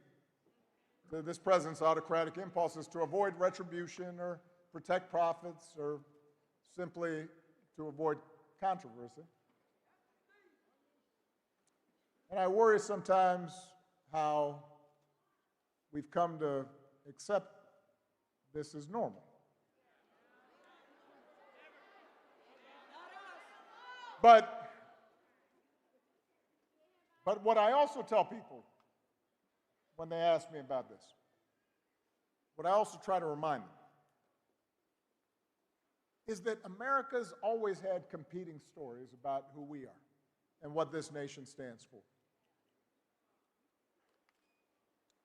to this president's autocratic impulses to avoid retribution or protect profits or simply to avoid controversy. And I worry sometimes how we've come to accept this as normal. But what I also tell people when they ask me about this, what I also try to remind them, is that America's always had competing stories about who we are and what this nation stands for.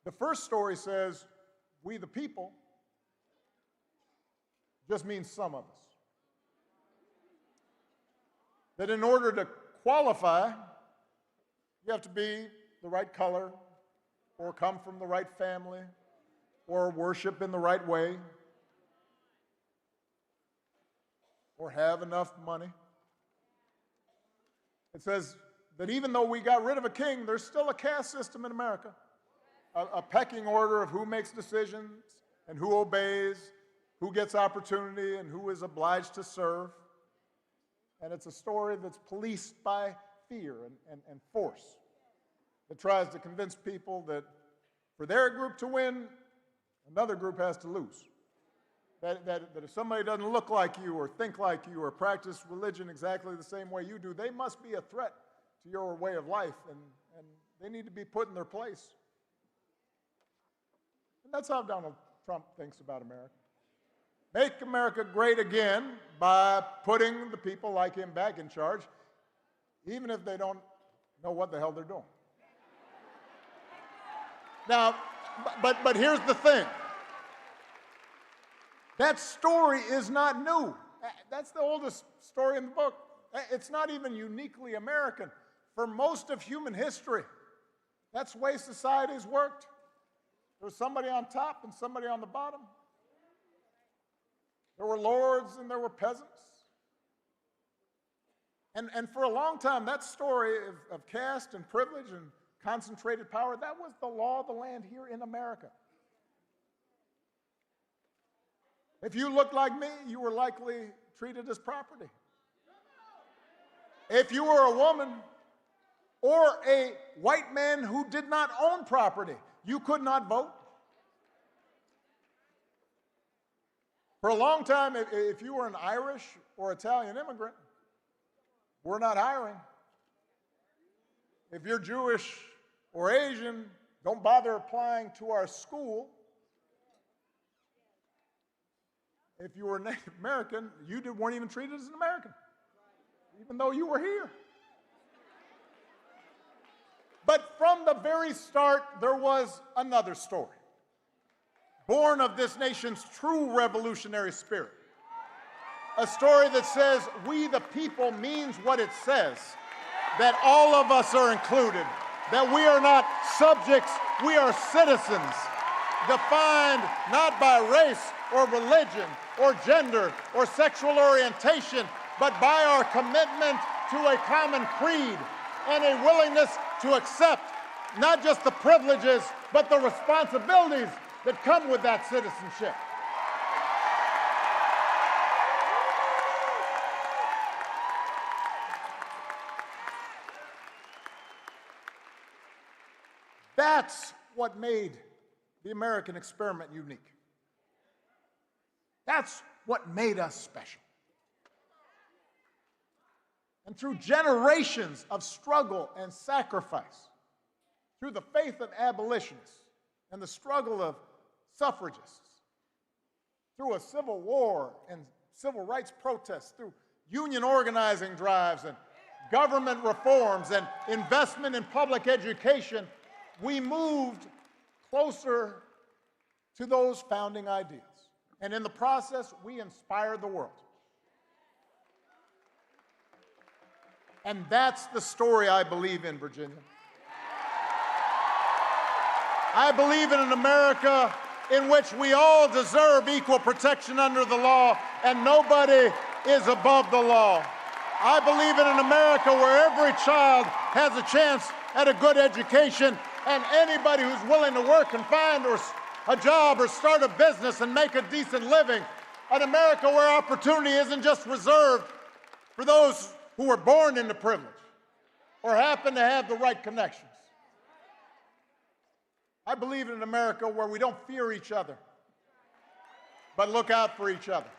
The first story says, we the people, just means some of us. That in order to qualify, you have to be the right color, or come from the right family, or worship in the right way, or have enough money. It says that even though we got rid of a king, there's still a caste system in America, a pecking order of who makes decisions and who obeys, who gets opportunity and who is obliged to serve. And it's a story that's policed by fear and force. It tries to convince people that For their group to win, another group has to lose. That if somebody doesn't look like you or think like you or practice religion exactly the same way you do, they must be a threat to your way of life, and they need to be put in their place. And that's how Donald Trump thinks about America. Make America great again by putting the people like him back in charge, even if they don't know what the hell they're doing. Now, but here's the thing. That story is not new. That's the oldest story in the book. It's not even uniquely American. For most of human history, that's the way society's worked. There was somebody on top and somebody on the bottom. There were lords and there were peasants. And for a long time, that story of caste and privilege and concentrated power, that was the law of the land here in America. If you looked like me, you were likely treated as property. If you were a woman or a white man who did not own property, you could not vote. For a long time, if you were an Irish or Italian immigrant, we're not hiring. If you're Jewish or Asian, don't bother applying to our school. If you were Native American, you weren't even treated as an American, even though you were here. But from the very start, there was another story, born of this nation's true revolutionary spirit. A story that says we the people means what it says, that all of us are included, that we are not subjects, we are citizens, defined not by race or religion or gender or sexual orientation, but by our commitment to a common creed and a willingness to accept not just the privileges, but the responsibilities that come with that citizenship. That's what made the American experiment unique. That's what made us special. And through generations of struggle and sacrifice, through the faith of abolitionists and the struggle of suffragists, through a civil war and civil rights protests, through union organizing drives and government reforms and investment in public education, we moved closer to those founding ideals. And in the process, we inspired the world. And that's the story I believe in, Virginia. I believe in an America in which we all deserve equal protection under the law and nobody is above the law. I believe in an America where every child has a chance at a good education and anybody who's willing to work and find a job or start a business and make a decent living. An America where opportunity isn't just reserved for those who were born into privilege or happen to have the right connections. I believe in an America where we don't fear each other, but look out for each other.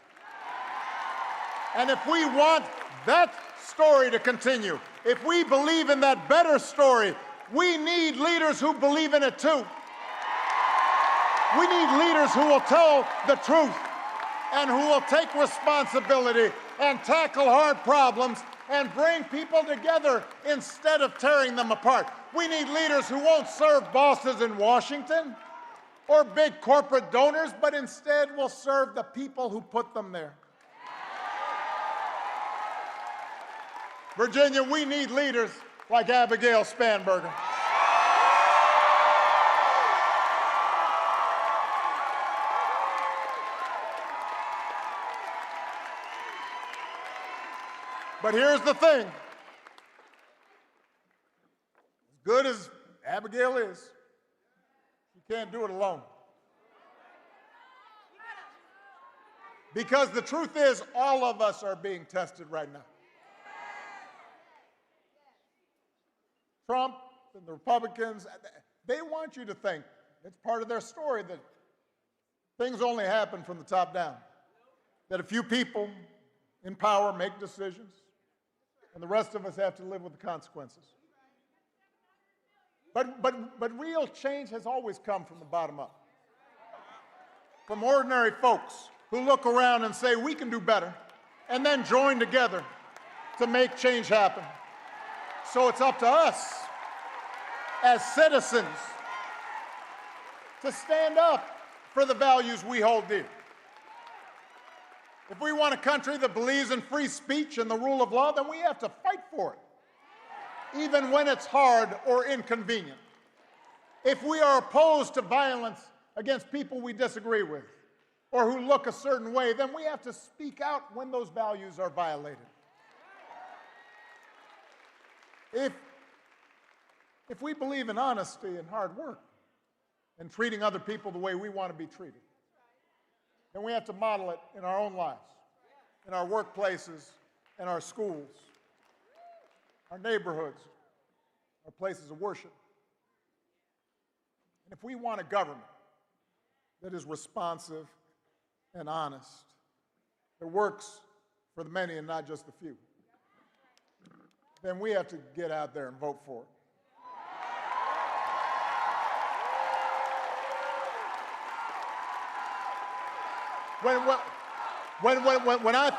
And if we want that story to continue, if we believe in that better story, we need leaders who believe in it too. We need leaders who will tell the truth and who will take responsibility and tackle hard problems and bring people together instead of tearing them apart. We need leaders who won't serve bosses in Washington or big corporate donors, but instead will serve the people who put them there. Virginia, we need leaders like Abigail Spanberger. But here's the thing. As good as Abigail is, she can't do it alone. Because the truth is, all of us are being tested right now. Trump and the Republicans, they want you to think It's part of their story that things only happen from the top down, that a few people in power make decisions, and the rest of us have to live with the consequences. But real change has always come from the bottom up, from ordinary folks who look around and say, we can do better, and then join together to make change happen. So it's up to us as citizens to stand up for the values we hold dear. If we want a country that believes in free speech and the rule of law, then we have to fight for it, even when it's hard or inconvenient. If we are opposed to violence against people we disagree with or who look a certain way, then we have to speak out when those values are violated. If we believe in honesty and hard work and treating other people the way we want to be treated, then we have to model it in our own lives, in our workplaces, in our schools, our neighborhoods, our places of worship. And if we want a government that is responsive and honest, that works for the many and not just the few, then we have to get out there and vote for it. When I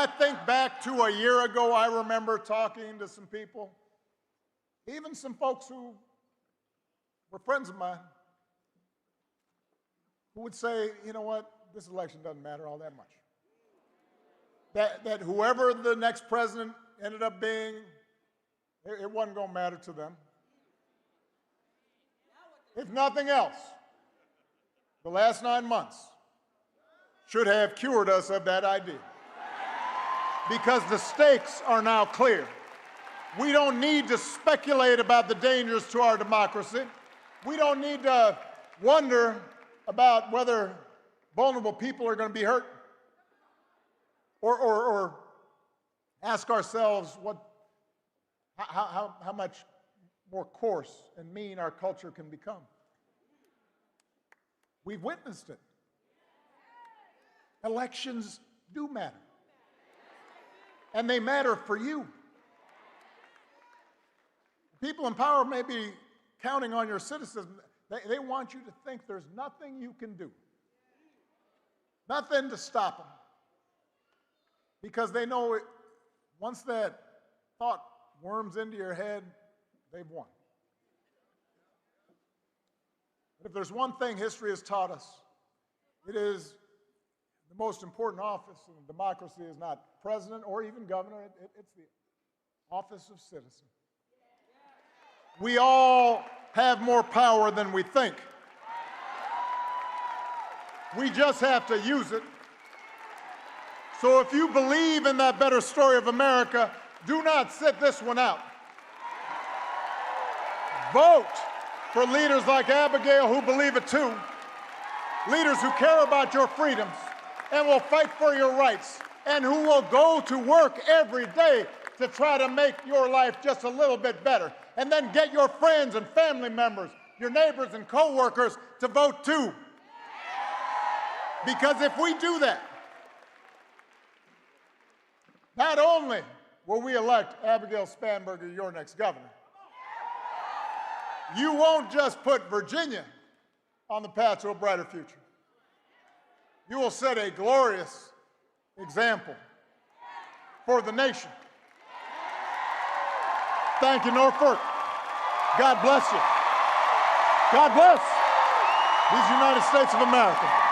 think back to a year ago, I remember talking to some people, even some folks who were friends of mine, who would say, you know what, this election doesn't matter all that much. That whoever the next president ended up being, it wasn't going to matter to them. If nothing else, the last 9 months should have cured us of that idea. Because the stakes are now clear. We don't need to speculate about the dangers to our democracy. We don't need to wonder about whether vulnerable people are going to be hurt or ask ourselves how much more coarse and mean our culture can become. We've witnessed it. Elections do matter. And they matter for you. People in power may be counting on your citizens. They want you to think there's nothing you can do. Nothing to stop them. Because they know it, once that thought worms into your head, they've won. But if there's one thing history has taught us, it is the most important office in a democracy is not president or even governor, it's the office of citizen. We all have more power than we think. We just have to use it. So if you believe in that better story of America, do not sit this one out. Vote for leaders like Abigail who believe it too, leaders who care about your freedoms and will fight for your rights, and who will go to work every day to try to make your life just a little bit better. And then get your friends and family members, your neighbors and co-workers to vote too. Because if we do that, not only will we elect Abigail Spanberger your next governor, you won't just put Virginia on the path to a brighter future. You will set a glorious example for the nation. Thank you, Norfolk. God bless you. God bless these United States of America.